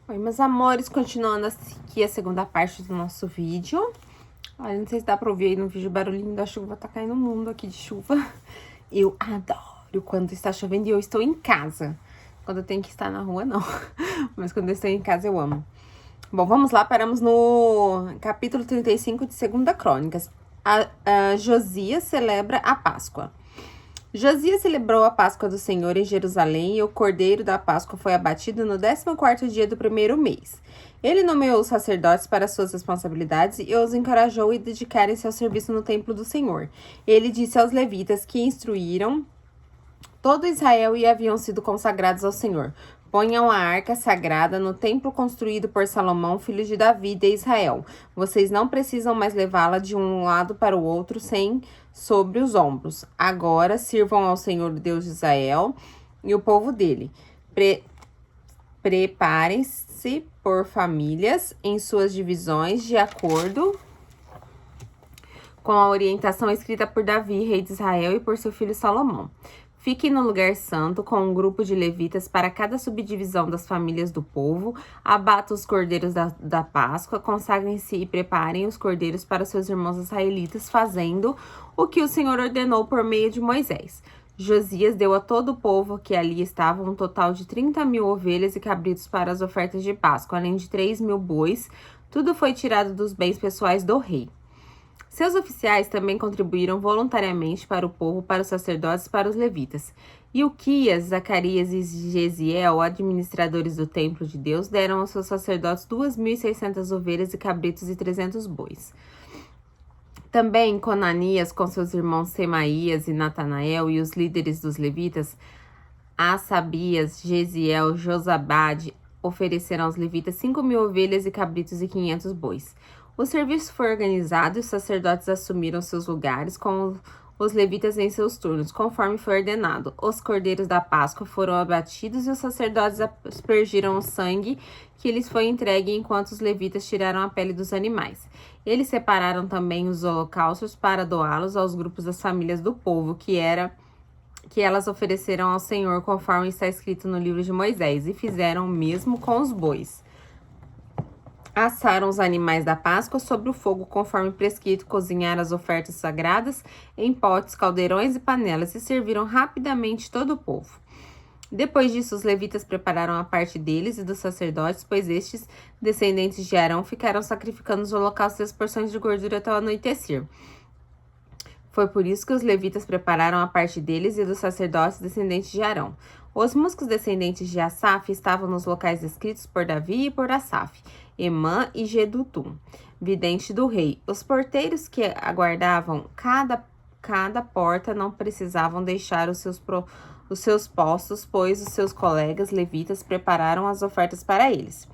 Oi, meus amores, continuando aqui a segunda parte do nosso vídeo. Olha, não sei se dá pra ouvir aí no vídeo o barulhinho da chuva, tá caindo um mundo aqui de chuva. Eu adoro quando está chovendo e eu estou em casa. Quando eu tenho que estar na rua, não. Mas quando eu estou em casa, eu amo. Bom, vamos lá, paramos no capítulo 35 de 2 Crônicas. Josias celebra a Páscoa. Josias celebrou a Páscoa do Senhor em Jerusalém e o cordeiro da Páscoa foi abatido no 14º dia do primeiro mês. Ele nomeou os sacerdotes para suas responsabilidades e os encorajou a dedicarem-se ao serviço no templo do Senhor. Ele disse aos levitas que instruíram todo Israel e haviam sido consagrados ao Senhor: ponham a arca sagrada no templo construído por Salomão, filho de Davi, de Israel. Vocês não precisam mais levá-la de um lado para o outro sem sobre os ombros. Agora sirvam ao Senhor, Deus de Israel, e o povo dele. Preparem-se por famílias em suas divisões de acordo com a orientação escrita por Davi, rei de Israel, e por seu filho Salomão. Fiquem no lugar santo com um grupo de levitas para cada subdivisão das famílias do povo. Abatam os cordeiros da Páscoa, consagrem-se e preparem os cordeiros para seus irmãos israelitas, fazendo o que o Senhor ordenou por meio de Moisés. Josias deu a todo o povo que ali estava um total de 30.000 ovelhas e cabritos para as ofertas de Páscoa, além de 3.000 bois. Tudo foi tirado dos bens pessoais do rei. Seus oficiais também contribuíram voluntariamente para o povo, para os sacerdotes e para os levitas. Ilquias, Zacarias e Gesiel, administradores do templo de Deus, deram aos seus sacerdotes 2.600 ovelhas e cabritos e 300 bois. Também Conanias, com seus irmãos Semaías e Natanael, e os líderes dos levitas, Asabias, Gesiel, Josabade, ofereceram aos levitas 5.000 ovelhas e cabritos e 500 bois. O serviço foi organizado e os sacerdotes assumiram seus lugares com os levitas em seus turnos, conforme foi ordenado. Os cordeiros da Páscoa foram abatidos e os sacerdotes aspergiram o sangue que lhes foi entregue enquanto os levitas tiraram a pele dos animais. Eles separaram também os holocaustos para doá-los aos grupos das famílias do povo, que elas ofereceram ao Senhor, conforme está escrito no livro de Moisés, e fizeram o mesmo com os bois. Assaram os animais da Páscoa sobre o fogo, conforme prescrito, cozinharam as ofertas sagradas em potes, caldeirões e panelas e serviram rapidamente todo o povo. Depois disso, os levitas prepararam a parte deles e dos sacerdotes, pois estes, descendentes de Arão, ficaram sacrificando os holocaustos e as porções de gordura até o anoitecer. Foi por isso que os levitas prepararam a parte deles e dos sacerdotes descendentes de Arão. Os músicos descendentes de Asaf estavam nos locais descritos por Davi e por Asaf, Emã e Gedutum, vidente do rei. Os porteiros que aguardavam cada porta não precisavam deixar os seus postos, pois os seus colegas levitas prepararam as ofertas para eles.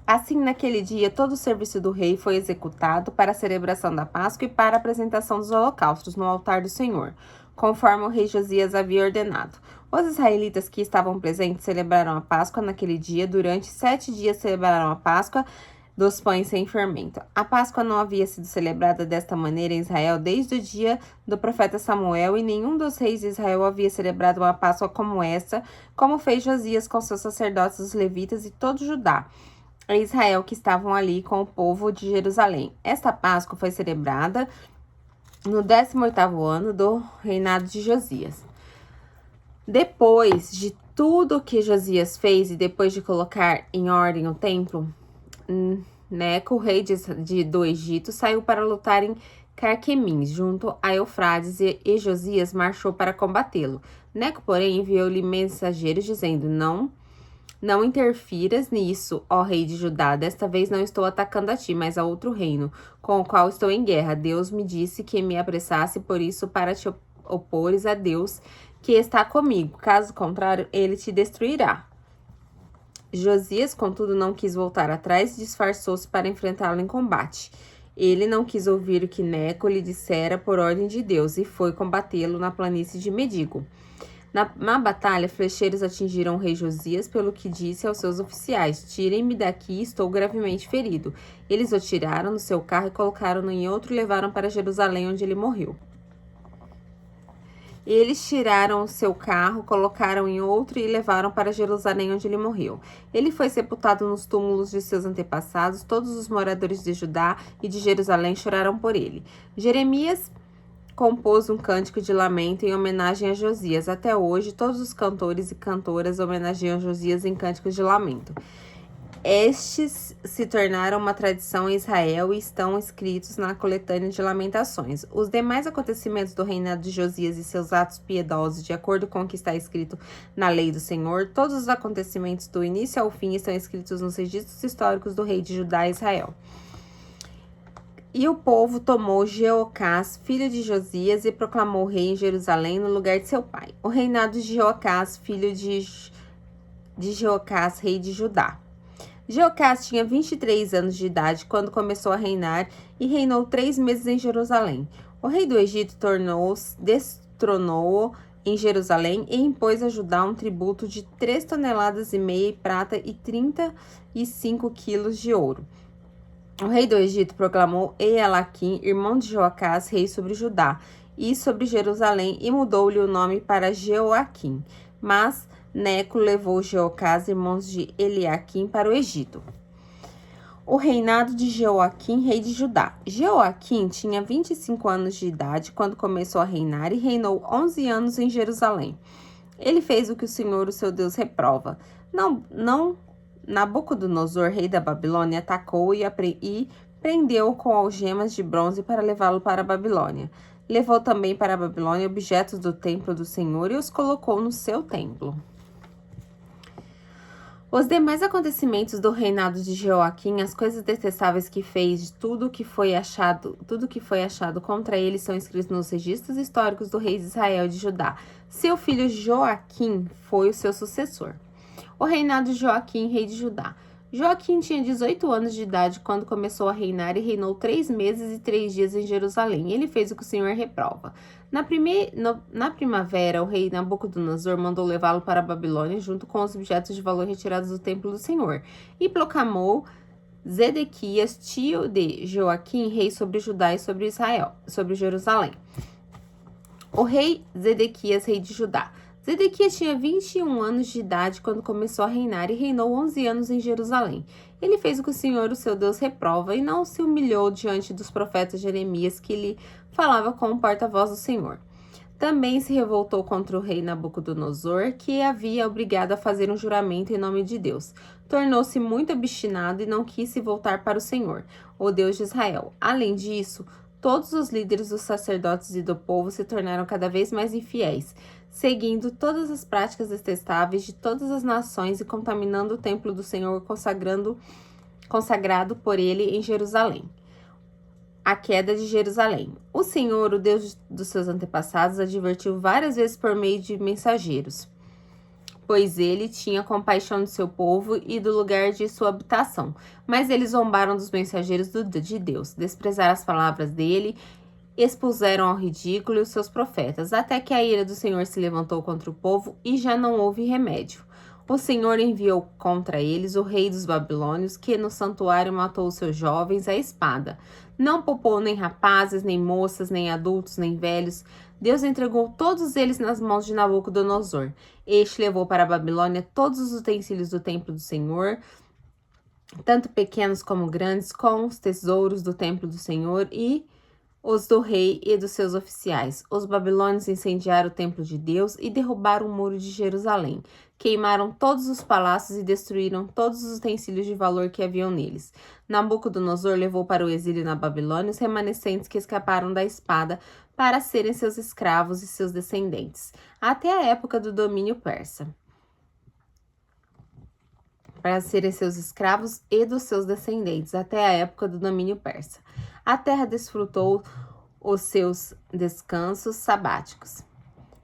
Assim, naquele dia, todo o serviço do rei foi executado para a celebração da Páscoa e para a apresentação dos holocaustos no altar do Senhor, conforme o rei Josias havia ordenado. Os israelitas que estavam presentes celebraram a Páscoa naquele dia. Durante 7 dias celebraram a Páscoa dos pães sem fermento. A Páscoa não havia sido celebrada desta maneira em Israel desde o dia do profeta Samuel, e nenhum dos reis de Israel havia celebrado uma Páscoa como essa, como fez Josias com seus sacerdotes, os levitas e todo Judá e Israel que estavam ali com o povo de Jerusalém. Esta Páscoa foi celebrada no 18º ano do reinado de Josias. Depois de tudo que Josias fez e depois de colocar em ordem o templo, Neco, rei do Egito, saiu para lutar em Carquemis, junto a Eufrates, e Josias marchou para combatê-lo. Neco, porém, enviou-lhe mensageiros dizendo: Não interfiras nisso, ó rei de Judá. Desta vez não estou atacando a ti, mas a outro reino, com o qual estou em guerra. Deus me disse que me apressasse por isso para te opores a Deus, que está comigo. Caso contrário, ele te destruirá. Josias, contudo, não quis voltar atrás e disfarçou-se para enfrentá-lo em combate. Ele não quis ouvir o que Neco lhe dissera por ordem de Deus e foi combatê-lo na planície de Medigo. Na batalha, flecheiros atingiram o rei Josias, pelo que disse aos seus oficiais: tirem-me daqui, estou gravemente ferido. Eles o tiraram no seu carro e colocaram-no em outro e levaram para Jerusalém, onde ele morreu. Eles tiraram o seu carro, colocaram em outro e levaram para Jerusalém, onde ele morreu. Ele foi sepultado nos túmulos de seus antepassados. Todos os moradores de Judá e de Jerusalém choraram por ele. Jeremias compôs um cântico de lamento em homenagem a Josias. Até hoje, todos os cantores e cantoras homenageiam Josias em cânticos de lamento. Estes se tornaram uma tradição em Israel e estão escritos na coletânea de Lamentações. Os demais acontecimentos do reinado de Josias e seus atos piedosos, de acordo com o que está escrito na lei do Senhor, todos os acontecimentos do início ao fim estão escritos nos registros históricos do rei de Judá e Israel. E o povo tomou Jeocás, filho de Josias, e proclamou rei em Jerusalém no lugar de seu pai. O reinado de Jeocás, filho de Jeocás, rei de Judá. Jeocás tinha 23 anos de idade quando começou a reinar e reinou 3 meses em Jerusalém. O rei do Egito destronou-o em Jerusalém e impôs a Judá um tributo de 3,5 toneladas de prata e 35 quilos de ouro. O rei do Egito proclamou Ealaquim, irmão de Jeocás, rei sobre Judá e sobre Jerusalém, e mudou-lhe o nome para Jeoaquim. Mas Neco levou Jeocás, irmãos de Eliaquim, para o Egito. O reinado de Jeoaquim, rei de Judá. Jeoaquim tinha 25 anos de idade quando começou a reinar e reinou 11 anos em Jerusalém. Ele fez o que o Senhor, o seu Deus, reprova. Nabucodonosor, rei da Babilônia, atacou e prendeu-o com algemas de bronze para levá-lo para a Babilônia. Levou também para a Babilônia objetos do templo do Senhor e os colocou no seu templo. Os demais acontecimentos do reinado de Jeoaquim, as coisas detestáveis que fez, tudo que foi achado contra ele são escritos nos registros históricos do rei de Israel e de Judá. Seu filho Joaquim foi o seu sucessor. O reinado de Joaquim, rei de Judá. Joaquim tinha 18 anos de idade quando começou a reinar e reinou 3 meses e 3 dias em Jerusalém. Ele fez o que o Senhor reprova. Na primavera, o rei Nabucodonosor mandou levá-lo para a Babilônia junto com os objetos de valor retirados do templo do Senhor e proclamou Zedequias, tio de Joaquim, rei sobre Judá e sobre Jerusalém. O rei Zedequias, rei de Judá. Zedequias tinha 21 anos de idade quando começou a reinar e reinou 11 anos em Jerusalém. Ele fez o que o Senhor, o seu Deus, reprova e não se humilhou diante dos profetas Jeremias, que lhe falava como porta-voz do Senhor. Também se revoltou contra o rei Nabucodonosor, que havia obrigado a fazer um juramento em nome de Deus. Tornou-se muito obstinado e não quis se voltar para o Senhor, o Deus de Israel. Além disso, todos os líderes dos sacerdotes e do povo se tornaram cada vez mais infiéis, seguindo todas as práticas detestáveis de todas as nações e contaminando o templo do Senhor consagrado por ele em Jerusalém. A queda de Jerusalém. O Senhor, o Deus dos seus antepassados, advertiu várias vezes por meio de mensageiros, pois ele tinha compaixão do seu povo e do lugar de sua habitação. Mas eles zombaram dos mensageiros de Deus, desprezaram as palavras dele, expuseram ao ridículo os seus profetas, até que a ira do Senhor se levantou contra o povo e já não houve remédio. O Senhor enviou contra eles o rei dos babilônios, que no santuário matou os seus jovens à espada. Não poupou nem rapazes, nem moças, nem adultos, nem velhos. Deus entregou todos eles nas mãos de Nabucodonosor. Este levou para a Babilônia todos os utensílios do templo do Senhor, tanto pequenos como grandes, com os tesouros do templo do Senhor e os do rei e dos seus oficiais. Os babilônios incendiaram o templo de Deus e derrubaram o muro de Jerusalém. Queimaram todos os palácios e destruíram todos os utensílios de valor que haviam neles. Nabucodonosor levou para o exílio na Babilônia os remanescentes que escaparam da espada para serem seus escravos e seus descendentes, até a época do domínio persa. Para serem seus escravos e dos seus descendentes, até a época do domínio persa. A terra desfrutou os seus descansos sabáticos.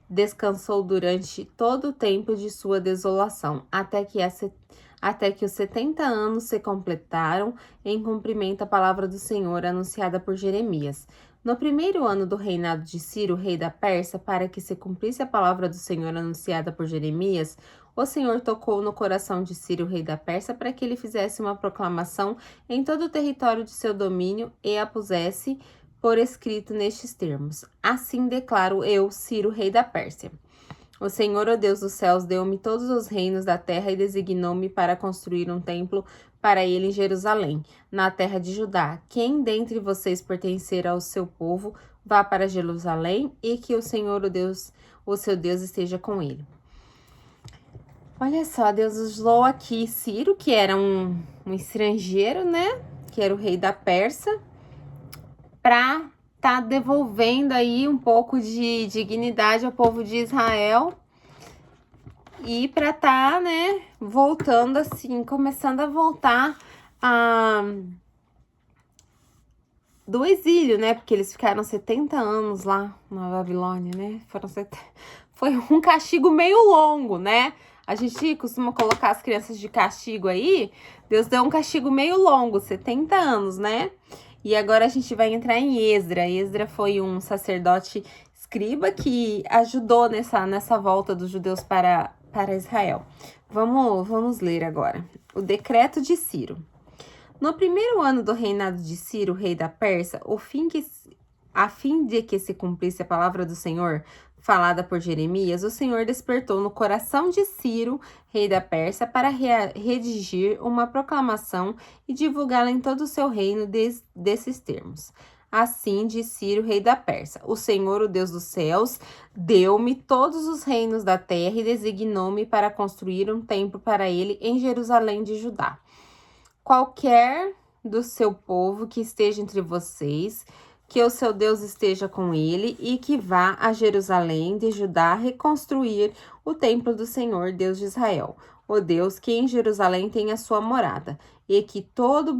Descansou durante todo o tempo de sua desolação, até que os 70 anos se completaram em cumprimento à palavra do Senhor anunciada por Jeremias. No primeiro ano do reinado de Ciro, rei da Pérsia, para que se cumprisse a palavra do Senhor anunciada por Jeremias, o Senhor tocou no coração de Ciro, rei da Pérsia, para que ele fizesse uma proclamação em todo o território de seu domínio e a pusesse por escrito nestes termos. Assim declaro eu, Ciro, rei da Pérsia. O Senhor, o Deus dos céus, deu-me todos os reinos da terra e designou-me para construir um templo para ele em Jerusalém, na terra de Judá. Quem dentre vocês pertencer ao seu povo, vá para Jerusalém, e que o Senhor, o seu Deus, esteja com ele. Olha só, Deus usou aqui Ciro, que era um estrangeiro, né? Que era o rei da Pérsia, para tá devolvendo aí um pouco de dignidade ao povo de Israel e para tá, né, voltando assim, começando a voltar do exílio, né? Porque eles ficaram 70 anos lá na Babilônia, né? Foi um castigo meio longo, né? A gente costuma colocar as crianças de castigo aí. Deus deu um castigo meio longo, 70 anos, né? E agora a gente vai entrar em Esdra. Esdra foi um sacerdote escriba que ajudou nessa volta dos judeus para Israel. Vamos ler agora. O decreto de Ciro. No primeiro ano do reinado de Ciro, rei da Pérsia, a fim de que se cumprisse a palavra do Senhor, falada por Jeremias, o Senhor despertou no coração de Ciro, rei da Pérsia, para redigir uma proclamação e divulgá-la em todo o seu reino desses termos. Assim diz Ciro, rei da Pérsia: o Senhor, o Deus dos céus, deu-me todos os reinos da terra e designou-me para construir um templo para ele em Jerusalém de Judá. Qualquer do seu povo que esteja entre vocês, que o seu Deus esteja com ele e que vá a Jerusalém de Judá reconstruir o templo do Senhor, Deus de Israel, o Deus que em Jerusalém tem a sua morada, e que todo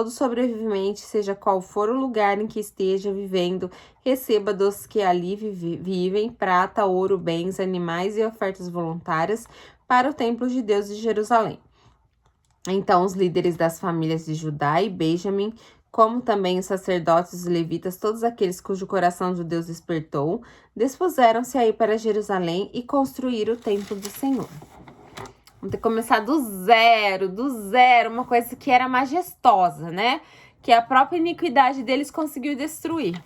sobrevivente, seja qual for o lugar em que esteja vivendo, receba dos que ali vivem prata, ouro, bens, animais e ofertas voluntárias para o templo de Deus de Jerusalém. Então, os líderes das famílias de Judá e Benjamim, como também os sacerdotes e os levitas, todos aqueles cujo coração de Deus despertou, dispuseram-se a ir para Jerusalém e construir o templo do Senhor. Vamos ter que começar do zero, uma coisa que era majestosa, né? Que a própria iniquidade deles conseguiu destruir.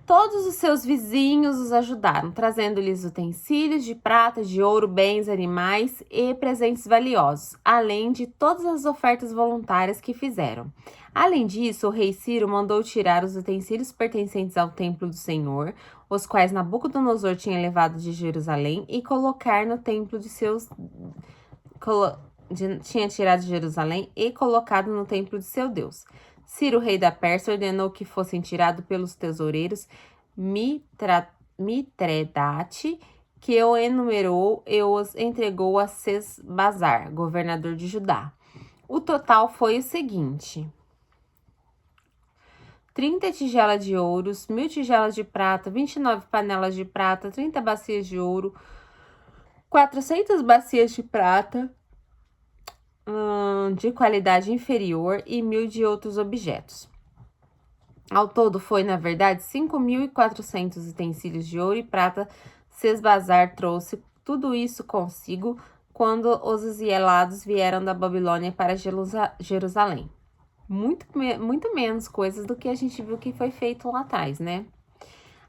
Todos os seus vizinhos os ajudaram, trazendo-lhes utensílios de prata, de ouro, bens, animais e presentes valiosos, além de todas as ofertas voluntárias que fizeram. Além disso, o rei Ciro mandou tirar os utensílios pertencentes ao templo do Senhor, os quais Nabucodonosor tinha levado de Jerusalém, e colocar no templo de seus... tinha tirado de Jerusalém e colocado no templo de seu Deus. Ciro, rei da Pérsia, ordenou que fossem tirados pelos tesoureiros Mitredate, que o enumerou e os entregou a Sesbazar, governador de Judá. O total foi o seguinte: 30 tigelas de ouro, 1.000 tigelas de prata, 29 panelas de prata, 30 bacias de ouro, 400 bacias de prata, de qualidade inferior e 1.000 de outros objetos. Ao todo foi, na verdade, 5.400 utensílios de ouro e prata. Sesbazar trouxe tudo isso consigo quando os exilados vieram da Babilônia para Jerusalém. Muito menos coisas do que a gente viu que foi feito lá atrás, né?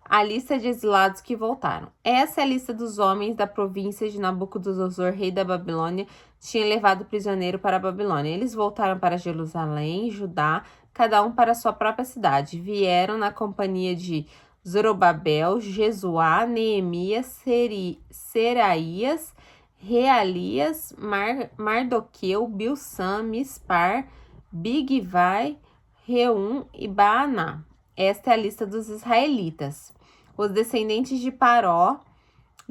A lista de exilados que voltaram. Essa é a lista dos homens da província de Nabucodonosor, rei da Babilônia, tinha levado prisioneiro para a Babilônia. Eles voltaram para Jerusalém, Judá, cada um para sua própria cidade. Vieram na companhia de Zorobabel, Jesuá, Neemias, Seraías, Realias, Mardoqueu, Bilsã, Mispar, Bigvai, Reum e Baaná. Esta é a lista dos israelitas. Os descendentes de Paró,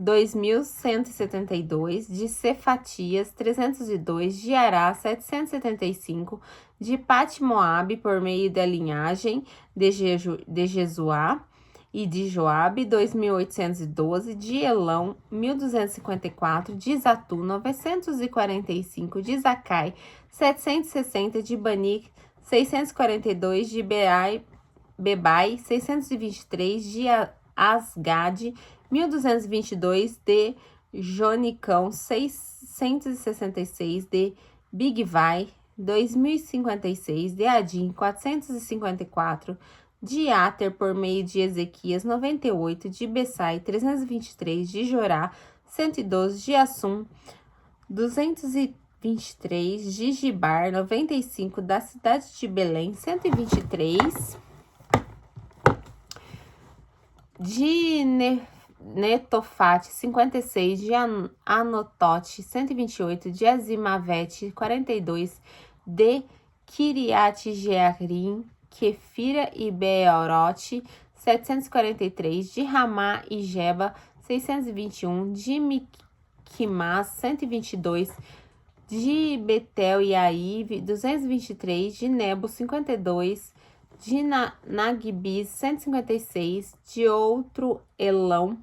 2.172, de Cefatias, 302, de Ará, 775, de Pat-Moabe, por meio da linhagem de Jesuá e de Joabe, 2.812, de Elão, 1.254, de Zatu, 945, de Zacai, 760, de Bani, 642, de Bebai, 623, de Asgade, 1.222, de Jonicão, 666, de Bigvai, 2056, de Adin 454, de Ater por meio de Ezequias 98, de Bessai 323, de Jorá 112, de Assum 223, de Gibar 95, da cidade de Belém 123, de Netofate 56, de Anotote 128, de Azimavete 42, de Kiriat Jearim, Kefira e Beerote 743, de Ramá e Geba 621, de Miquimás 122, de Betel e Aive 223, de Nebo 52, de Nagbis 156, do outro Elão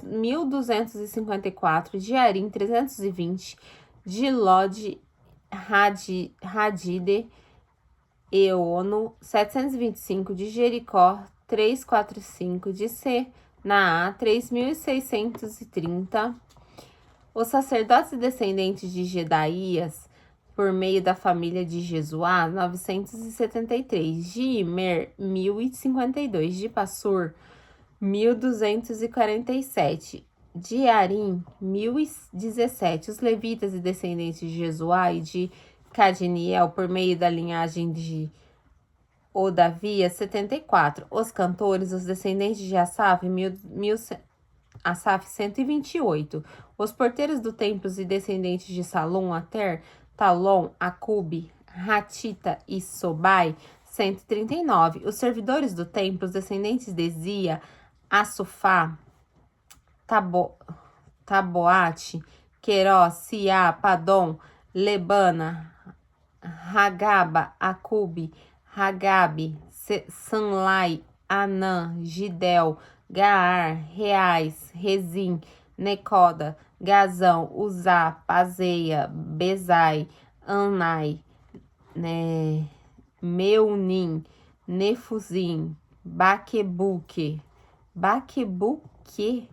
1254, de Arim 320, de Lod Hadide Eono 725, de Jericó 345, de Senaá 3630. Os sacerdotes descendentes de Gedaías, por meio da família de Jesuá, 973, de Imer, 1052, de Passur, 1247, de Arim, 1017. Os levitas e descendentes de Jesuá e de Cadiniel, por meio da linhagem de Odavias, 74. Os cantores, os descendentes de Asaf, Asaf 128. Os porteiros do templo e descendentes de Salom, Ater, Talon, Acube, Hatita e Sobai, 139. Os servidores do templo, os descendentes de Zia, Assufá, Taboate, Queró, Siá, Padom, Lebana, Hagaba, Acube, Hagabe, Sanlai, Anã, Gidel, Gaar, Reais, Rezim, Necoda, Gazão, Uzá, Pazeia, Bezai, Anai, Meunim, Nefuzim, Baquebuque. Baquebuque?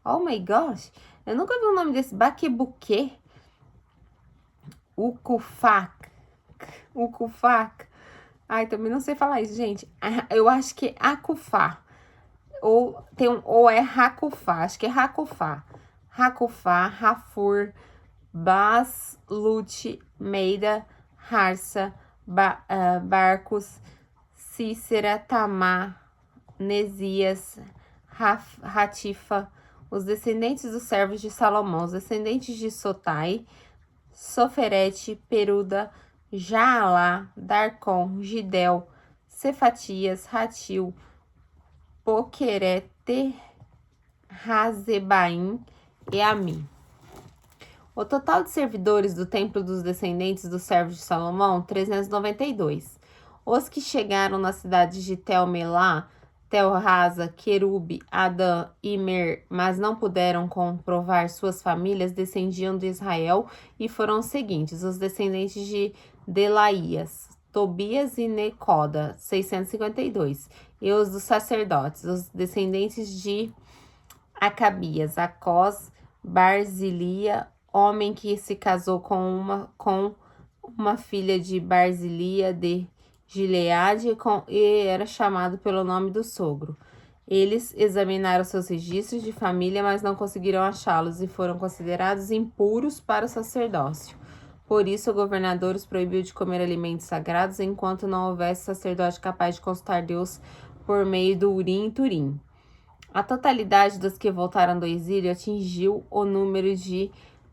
Oh my gosh! Eu nunca vi o nome desse Baquebuque. Ucufak. Ai, também não sei falar isso, gente. Eu acho que é Acufá. Ou é Racufá. Acho que é Racufá. Racufá, Rafur, Baslut, Meida, Harsa, Barcos, Cícera, Tamar, Nesias, Ratifa, os descendentes dos servos de Salomão, os descendentes de Sotai, Soferete, Peruda, Jaalá, Darcon, Gidel, Cefatias, Ratil, Poquerete, Razebaim e Ami. O total de servidores do templo dos descendentes dos servos de Salomão, 392. Os que chegaram nas cidades de Tel-Melá, Tel-Rasa, Querube, Adã e Mer, mas não puderam comprovar suas famílias, descendiam de Israel e foram os seguintes: os descendentes de Delaías, Tobias e Necoda, 652, e os dos sacerdotes, os descendentes de Acabias, Acós, Barzilia, homem que se casou com uma filha de Barzilia de Gileade e era chamado pelo nome do sogro. Eles examinaram seus registros de família, mas não conseguiram achá-los e foram considerados impuros para o sacerdócio. Por isso, o governador os proibiu de comer alimentos sagrados enquanto não houvesse sacerdote capaz de consultar Deus por meio do Urim e Turim. A totalidade dos que voltaram do exílio atingiu o número de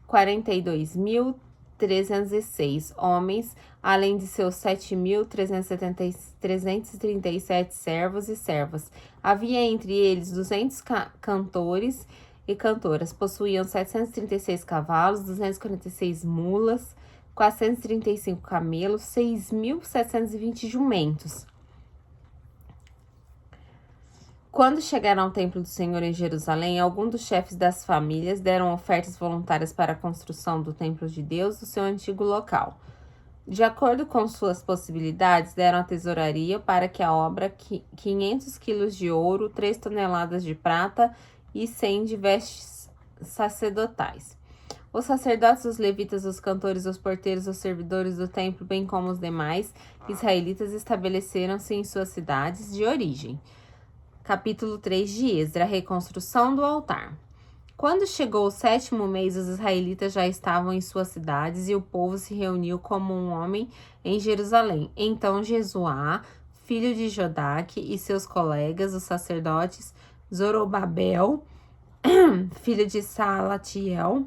42.306 homens, além de seus 7.337 servos e servas. Havia entre eles 200 cantores e cantoras. Possuíam 736 cavalos, 246 mulas, 435 camelos, 6.720 jumentos. Quando chegaram ao templo do Senhor em Jerusalém, alguns dos chefes das famílias deram ofertas voluntárias para a construção do templo de Deus do seu antigo local. De acordo com suas possibilidades, deram à tesouraria para que a obra 500 quilos de ouro, 3 toneladas de prata e 100 de vestes sacerdotais. Os sacerdotes, os levitas, os cantores, os porteiros, os servidores do templo, bem como os demais israelitas, estabeleceram-se em suas cidades de origem. Capítulo 3 de Esdra, reconstrução do altar. Quando chegou o 7º mês, os israelitas já estavam em suas cidades e o povo se reuniu como um homem em Jerusalém. Então Jesuá, filho de Jodaque, e seus colegas, os sacerdotes, Zorobabel, filho de Salatiel,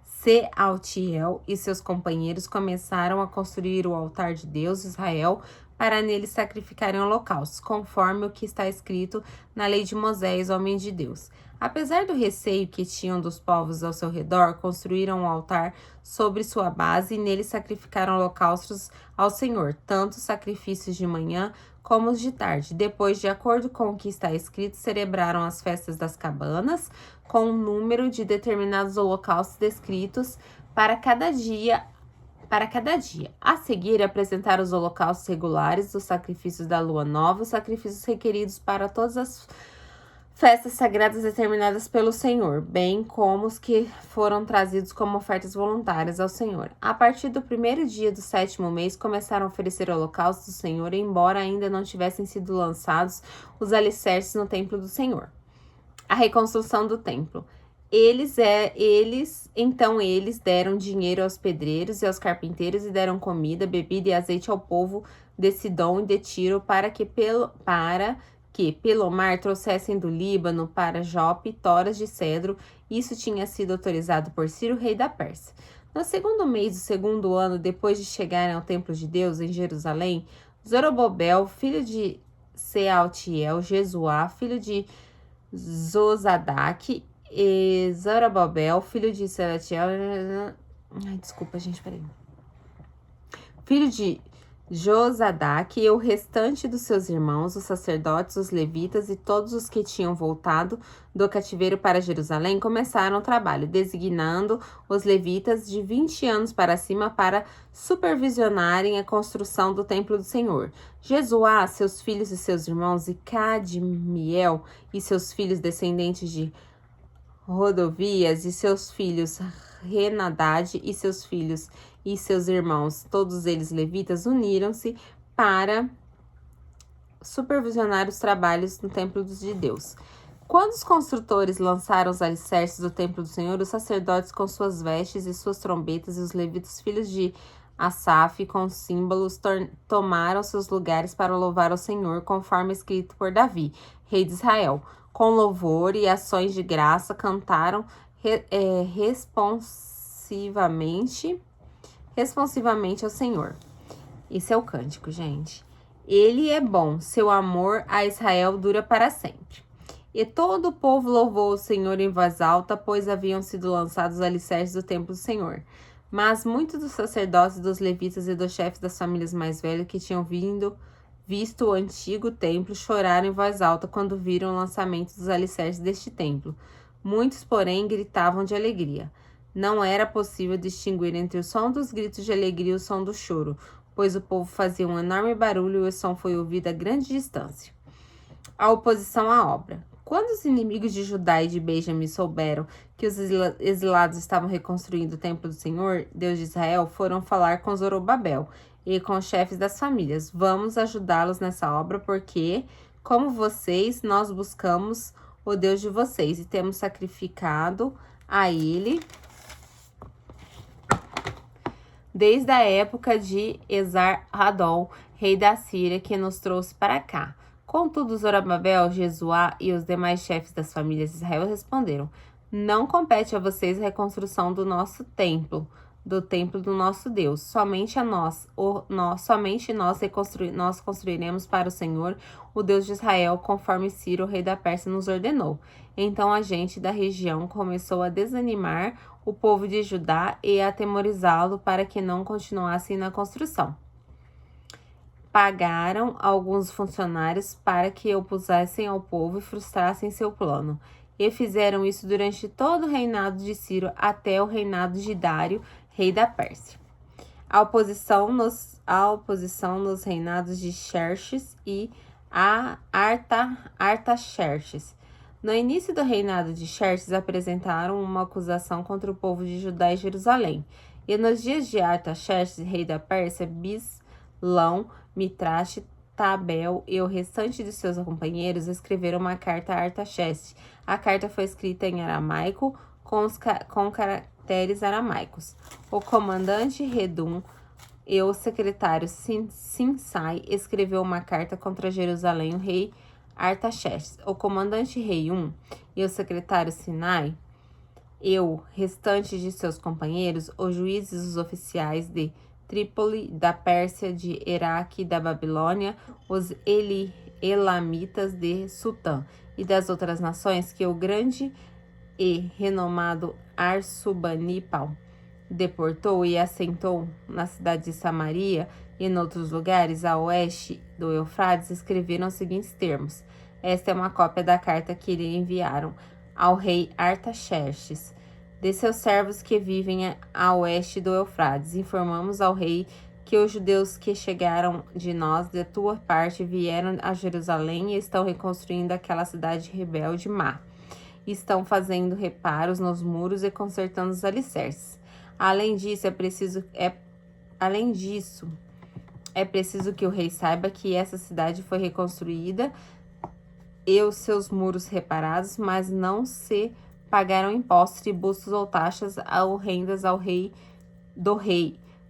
Sealtiel e seus companheiros começaram a construir o altar de Deus, Israel, para nele sacrificarem holocaustos, conforme o que está escrito na lei de Moisés, homem de Deus. Apesar do receio que tinham dos povos ao seu redor, construíram um altar sobre sua base e nele sacrificaram holocaustos ao Senhor, tanto sacrifícios de manhã como os de tarde. Depois, de acordo com o que está escrito, celebraram as festas das cabanas, com um número de determinados holocaustos descritos para cada dia. A seguir, apresentaram os holocaustos regulares, os sacrifícios da lua nova, os sacrifícios requeridos para todas as festas sagradas determinadas pelo Senhor, bem como os que foram trazidos como ofertas voluntárias ao Senhor. A partir do 1º dia do 7º mês, começaram a oferecer holocaustos do Senhor, embora ainda não tivessem sido lançados os alicerces no templo do Senhor. A reconstrução do templo. Eles deram dinheiro aos pedreiros e aos carpinteiros e deram comida, bebida e azeite ao povo de Sidom e de Tiro para que pelo mar trouxessem do Líbano para Jope toras de cedro. Isso tinha sido autorizado por Ciro, rei da Pérsia. No 2º mês do 2º ano, depois de chegarem ao templo de Deus em Jerusalém, Zorobabel, filho de Sealtiel, Jesuá, filho de Zozadaque, e Zorobabel, filho de Sealtiel, filho de Josadaque e o restante dos seus irmãos, os sacerdotes, os levitas e todos os que tinham voltado do cativeiro para Jerusalém, começaram o trabalho, designando os levitas de 20 anos para cima para supervisionarem a construção do templo do Senhor. Jesuá, seus filhos e seus irmãos, e Cadmiel e seus filhos descendentes de Rodovias e seus filhos Renadade e seus filhos e seus irmãos, todos eles levitas, uniram-se para supervisionar os trabalhos no templo de Deus. Quando os construtores lançaram os alicerces do templo do Senhor, os sacerdotes com suas vestes e suas trombetas e os levitas, filhos de Asaf, com símbolos, tomaram seus lugares para louvar ao Senhor, conforme escrito por Davi, rei de Israel. Com louvor e ações de graça, cantaram responsivamente ao Senhor. Esse é o cântico, gente. Ele é bom, seu amor a Israel dura para sempre. E todo o povo louvou o Senhor em voz alta, pois haviam sido lançados os alicerces do templo do Senhor. Mas muitos dos sacerdotes, dos levitas e dos chefes das famílias mais velhas que tinham visto o antigo templo choraram em voz alta quando viram o lançamento dos alicerces deste templo. Muitos, porém, gritavam de alegria. Não era possível distinguir entre o som dos gritos de alegria e o som do choro, pois o povo fazia um enorme barulho e o som foi ouvido a grande distância. A oposição à obra. Quando os inimigos de Judá e de Benjamim souberam que os exilados estavam reconstruindo o templo do Senhor, Deus de Israel, foram falar com Zorobabel e com os chefes das famílias. Vamos ajudá-los nessa obra, porque, como vocês, nós buscamos o Deus de vocês e temos sacrificado a ele desde a época de Esar-Hadon, rei da Síria, que nos trouxe para cá. Contudo, Zorobabel, Jesuá e os demais chefes das famílias de Israel responderam: não compete a vocês a reconstrução do nosso templo, do templo do nosso Deus. Somente nós construiremos para o Senhor, o Deus de Israel, conforme Ciro, rei da Pérsia, nos ordenou. Então a gente da região começou a desanimar o povo de Judá e a atemorizá-lo para que não continuassem na construção. Pagaram alguns funcionários para que opusessem ao povo e frustrassem seu plano. E fizeram isso durante todo o reinado de Ciro até o reinado de Dário, rei da Pérsia. A oposição nos reinados de Xerxes e Artaxerxes. No início do reinado de Xerxes, apresentaram uma acusação contra o povo de Judá e Jerusalém. E nos dias de Artaxerxes, rei da Pérsia, Bislão, Mitraste, Tabel e o restante de seus companheiros escreveram uma carta a Artaxerxes. A carta foi escrita em aramaico com caracteres aramaicos. O comandante Redum e o secretário Sinsai escreveu uma carta contra Jerusalém, o rei Artaxerxes. O comandante Reium e o secretário Sinai e o restante de seus companheiros, os juízes e os oficiais de Trípoli, da Pérsia, de Iraque e da Babilônia, os elamitas de Sutã e das outras nações que o grande e renomado Arsubanipal deportou e assentou na cidade de Samaria e em outros lugares a oeste do Eufrates, escreveram os seguintes termos. Esta é uma cópia da carta que lhe enviaram ao rei Artaxerxes. De seus servos que vivem a oeste do Eufrates, informamos ao rei que os judeus que chegaram de nós, da tua parte, vieram a Jerusalém e estão reconstruindo aquela cidade rebelde má. Estão fazendo reparos nos muros e consertando os alicerces. Além disso, é preciso que o rei saiba que essa cidade foi reconstruída e os seus muros reparados, mas não se pagaram impostos, tributos ou taxas ou rendas ao rei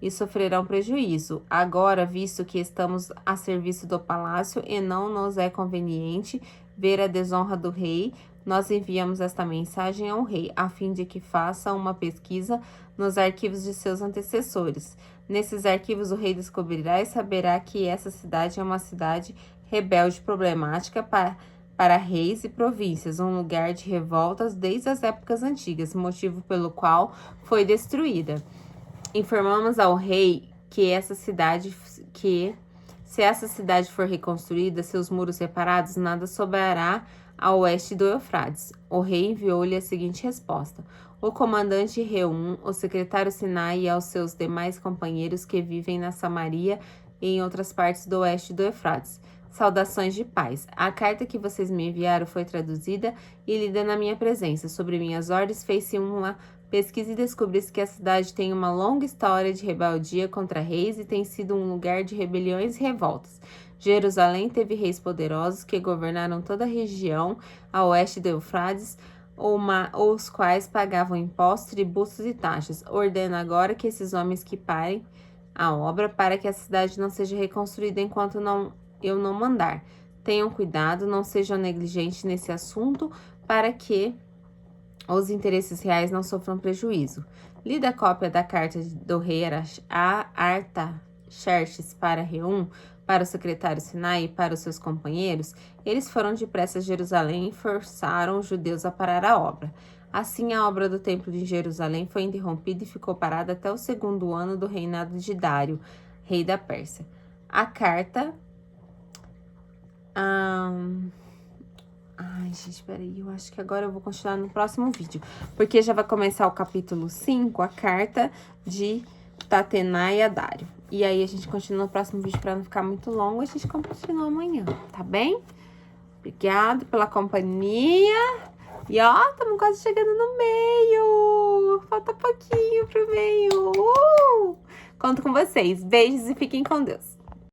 e sofrerão prejuízo. Agora, visto que estamos a serviço do palácio e não nos é conveniente ver a desonra do rei, nós enviamos esta mensagem ao rei, a fim de que faça uma pesquisa nos arquivos de seus antecessores. Nesses arquivos, o rei descobrirá e saberá que essa cidade é uma cidade rebelde problemática para reis e províncias, um lugar de revoltas desde as épocas antigas, motivo pelo qual foi destruída. Informamos ao rei que se essa cidade for reconstruída, seus muros reparados, nada sobrará a oeste do Eufrates. O rei enviou-lhe a seguinte resposta: o comandante Reum, o secretário Sinai e aos seus demais companheiros que vivem na Samaria e em outras partes do oeste do Eufrates. Saudações de paz. A carta que vocês me enviaram foi traduzida e lida na minha presença. Sobre minhas ordens, fez-se uma pesquisa e descobriu-se que a cidade tem uma longa história de rebeldia contra reis e tem sido um lugar de rebeliões e revoltas. Jerusalém teve reis poderosos que governaram toda a região a oeste do Eufrates, os quais pagavam impostos, tributos e taxas. Ordena agora que esses homens que parem a obra para que a cidade não seja reconstruída enquanto eu não mandar. Tenham cuidado, não sejam negligentes nesse assunto para que os interesses reais não sofram prejuízo. Lida a cópia da carta do rei Artaxerxes para Reum, para o secretário Sinai e para os seus companheiros. Eles foram depressa a Jerusalém e forçaram os judeus a parar a obra. Assim, a obra do templo de Jerusalém foi interrompida e ficou parada até o 2º ano do reinado de Dário, rei da Pérsia. A carta... Ai, gente, peraí, eu acho que agora eu vou continuar no próximo vídeo, porque já vai começar o capítulo 5, a carta de Tatenai a Dário. E aí a gente continua no próximo vídeo para não ficar muito longo, a gente continua amanhã, tá bem? Obrigada pela companhia. E ó, estamos quase chegando no meio. Falta pouquinho pro meio. Conto com vocês. Beijos e fiquem com Deus.